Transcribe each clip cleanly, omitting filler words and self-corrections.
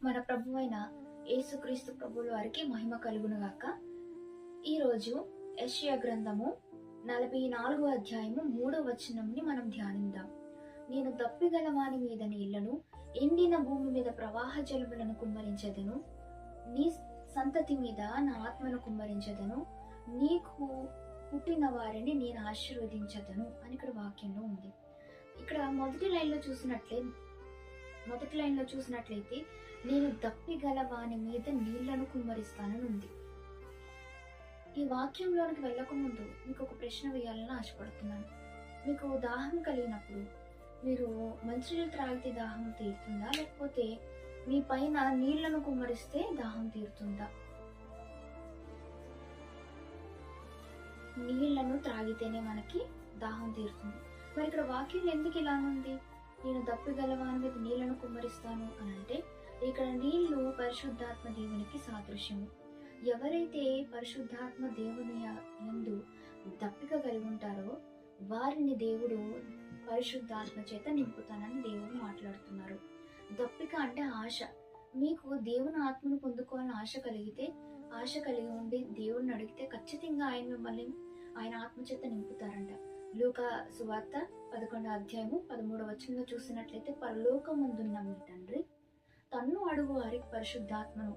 మన ప్రభువైన యేసుక్రీస్తు ప్రభువుల వారికి మహిమ కలుగునుగాక. ఈరోజు యెషయా గ్రంథము 44వ అధ్యాయము 3వ వచనంని మనం ధ్యానిద్దాం. నేను దప్పిగల వాని మీద నీళ్లను, ఎండిన భూమి మీద ప్రవాహ జలములను కుమ్మరించెదను. నీ సంతతి మీద నా ఆత్మను కుమ్మరించెదను. నీకు పుట్టిన వారిని నేను ఆశీర్వదించెదను అని ఇక్కడ వాక్యంలో ఉంది. ఇక్కడ మొదటి లైన్లో చూసినట్లయితే నేను దప్పిగల వాని మీద నీళ్లను కుమ్మరిస్తానని ఉంది. ఈ వాక్యంలోనికి వెళ్ళకముందు మీకు ఒక ప్రశ్న వేయాలని ఆశపడుతున్నాను. మీకు దాహం కలిగినప్పుడు మీరు మంచినీళ్ళు త్రాగితే దాహం తీరుతుందా, లేకపోతే మీ పైన నీళ్లను కుమ్మరిస్తే దాహం తీరుతుందా? నీళ్లను త్రాగితేనే మనకి దాహం తీరుతుంది. మరి ఇక్కడ వాక్యం ఎందుకు ఇలా ఉంది? నేను దప్పిగలవాని మీద నీళ్లను కుమ్మరిస్తాను అని అంటే, ఇక్కడ నీళ్లు పరిశుద్ధాత్మ దేవునికి సాదృశ్యము. ఎవరైతే పరిశుద్ధాత్మ దేవుని యందు దప్పిక కలిగి ఉంటారో వారిని దేవుడు పరిశుద్ధాత్మ చేత నింపుతానని దేవుడు మాట్లాడుతున్నారు. దప్పిక అంటే ఆశ. మీకు దేవుని ఆత్మను పొందుకోవాలని ఆశ కలిగి ఉండి దేవుడిని అడిగితే ఖచ్చితంగా ఆయన మిమ్మల్ని ఆయన ఆత్మ చేత నింపుతారంట. లూకా సువార్త 11వ అధ్యాయము 13వ వచనంలో చూసినట్లయితే, పరలోకమందున్న మీ తండ్రి తన్ను అడుగు వారికి పరిశుద్ధాత్మను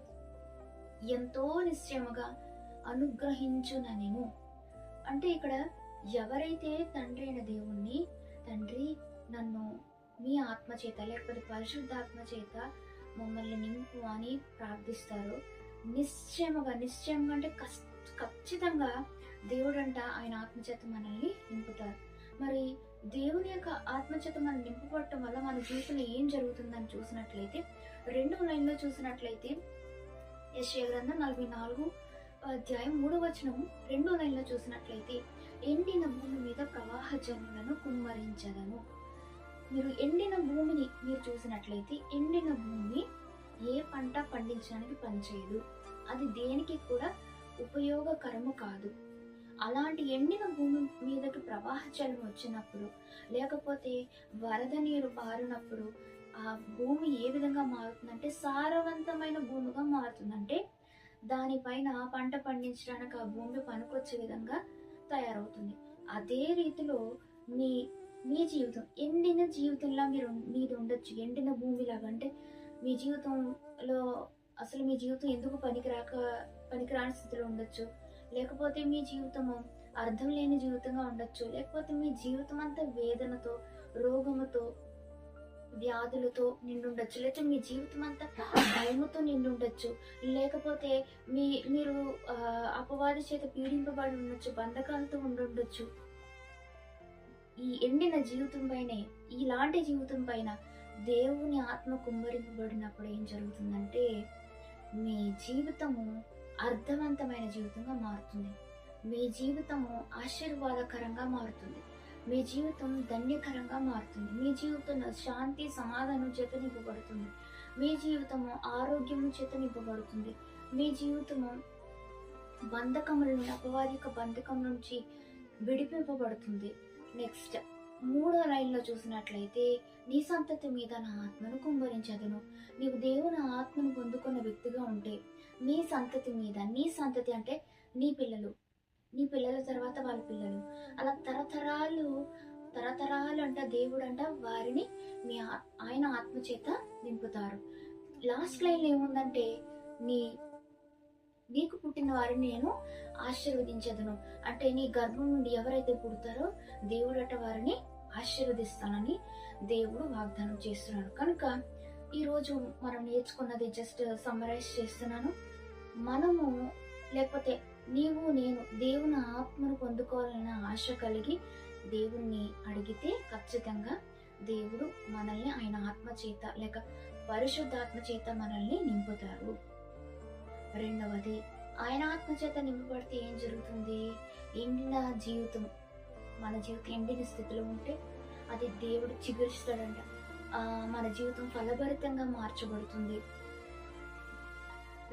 ఎంతో నిశ్చయముగా అనుగ్రహించుననేమో. అంటే ఇక్కడ ఎవరైతే తండ్రి అయిన దేవుణ్ణి, తండ్రి నన్ను మీ ఆత్మ చేత లేకపోతే పరిశుద్ధాత్మ చేత మమ్మల్ని నింపు అని ప్రార్థిస్తారో, నిశ్చయముగా అంటే ఖచ్చితంగా దేవుడంట ఆయన ఆత్మచేత మనల్ని నింపుతారు. మరి దేవుని యొక్క ఆత్మచేత మనం నింపబడటం వల్ల మన జీవితంలో ఏం జరుగుతుందని చూసినట్లయితే, 2వ లైన్లో చూసినట్లయితే యెషయా గ్రంథం 44వ అధ్యాయం 3వ వచనం 2వ లైన్లో చూసినట్లయితే, ఎండిన భూమి మీద ప్రవాహ జనులను కుమ్మరించదను. మీరు ఎండిన భూమిని మీరు చూసినట్లయితే, ఎండిన భూమి ఏ పంట పండించడానికి పనిచేయదు, అది దేనికి కూడా ఉపయోగకరము కాదు. అలాంటి ఎండిన భూమి మీదకి ప్రవాహ జలం వచ్చినప్పుడు, లేకపోతే వరద నీరు పారినప్పుడు ఆ భూమి ఏ విధంగా మారుతుందంటే సారవంతమైన భూమిగా మారుతుందంటే దానిపైన పంట పండించడానికి ఆ భూమి పనికొచ్చే విధంగా తయారవుతుంది. అదే రీతిలో మీ జీవితం ఎండిన జీవితంలో మీది ఉండొచ్చు. ఎండిన భూమిలాగా అంటే మీ జీవితంలో అసలు మీ జీవితం ఎందుకు పనికిరాని స్థితిలో ఉండొచ్చు, లేకపోతే మీ జీవితము అర్థం లేని జీవితంగా ఉండొచ్చు, లేకపోతే మీ జీవితం అంతా వేదనతో, రోగముతో, వ్యాధులతో నిండుండొచ్చు, లేకపోతే మీ జీవితం అంతా భయముతో నిండుండొచ్చు, లేకపోతే మీరు అపవాది చేత పీడింపబడి ఉండొచ్చు, బంధకాలతో ఉండుండొచ్చు. ఈ ఎండిన జీవితం పైనే, ఇలాంటి జీవితం పైన దేవుని ఆత్మ కుమ్మరింపబడినప్పుడు ఏం జరుగుతుందంటే మీ జీవితము అర్థవంతమైన జీవితంగా మారుతుంది. మీ జీవితము ఆశీర్వాదకరంగా మారుతుంది. మీ జీవితం ధన్యకరంగా మారుతుంది. మీ జీవితంలో శాంతి సమాధానం చేత నింపబడుతుంది. మీ జీవితము ఆరోగ్యము చేత నింపబడుతుంది. మీ జీవితము అపవాదిక బంధకం నుంచి విడిపింపబడుతుంది. నెక్స్ట్ 3వ లైన్లో చూసినట్లయితే, నీ సంతతి మీద నా ఆత్మను కుమ్మరించదను. నీవు దేవుని ఆత్మను పొందుకున్న వ్యక్తిగా ఉంటే మీ సంతతి మీద, నీ సంతతి అంటే నీ పిల్లల తర్వాత వాళ్ళ పిల్లలు, అలా తరతరాలు అంట దేవుడు అంట వారిని ఆయన ఆత్మ చేత నింపుతారు. లాస్ట్ లైన్లో ఏముందంటే, నీకు పుట్టిన వారిని నేను ఆశీర్వదించదును. అంటే నీ గర్భం నుండి ఎవరైతే పుడతారో దేవుడట వారిని ఆశీర్వదిస్తానని దేవుడు వాగ్దానం చేస్తున్నాడు. కనుక ఈరోజు మనం నేర్చుకున్నది జస్ట్ సమ్మరైజ్ చేస్తున్నాను. మనము లేకపోతే నేను దేవుని ఆత్మను పొందుకోవాలన్న ఆశ కలిగి దేవుణ్ణి అడిగితే ఖచ్చితంగా దేవుడు మనల్ని ఆయన ఆత్మ చేత లేక పరిశుద్ధాత్మ చేత మనల్ని నింపుతారు. 2వది, ఆయన ఆత్మ చేత నింపబడితే ఏం జరుగుతుంది? ఎండిన జీవితం, మన జీవితం ఎండిన స్థితిలో ఉంటే అది దేవుడు చిగురిస్తాడంట. మన జీవితం ఫలభరితంగా మార్చబడుతుంది.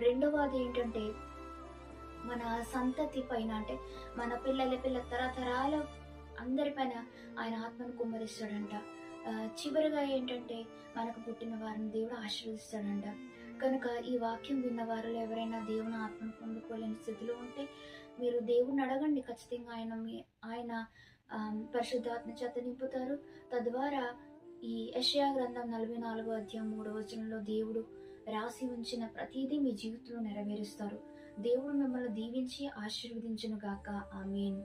2వది ఏంటంటే, మన సంతతి పైన అంటే మన పిల్లల తరతరాల అందరిపైన ఆయన ఆత్మను కుమ్మరిస్తాడంట. చివరిగా ఏంటంటే మనకు పుట్టిన వారిని దేవుడు ఆశీర్వదిస్తాడంట. కనుక ఈ వాక్యం విన్న వారిలో ఎవరైనా దేవుని ఆత్మను పొందుకోలేని స్థితిలో ఉంటే మీరు దేవుణ్ణి అడగండి. ఖచ్చితంగా ఆయన పరిశుద్ధాత్మ చేత నింపుతారు. తద్వారా ఈ యెషయా గ్రంథం 44వ అధ్యాయం 3వ వచనంలో దేవుడు రాసి ఉంచిన ప్రతిదీ మీ జీవితంలో నెరవేరుస్తారు. దేవుడు మిమ్మల్ని దీవించి ఆశీర్వదించును గాక. ఆమేన్.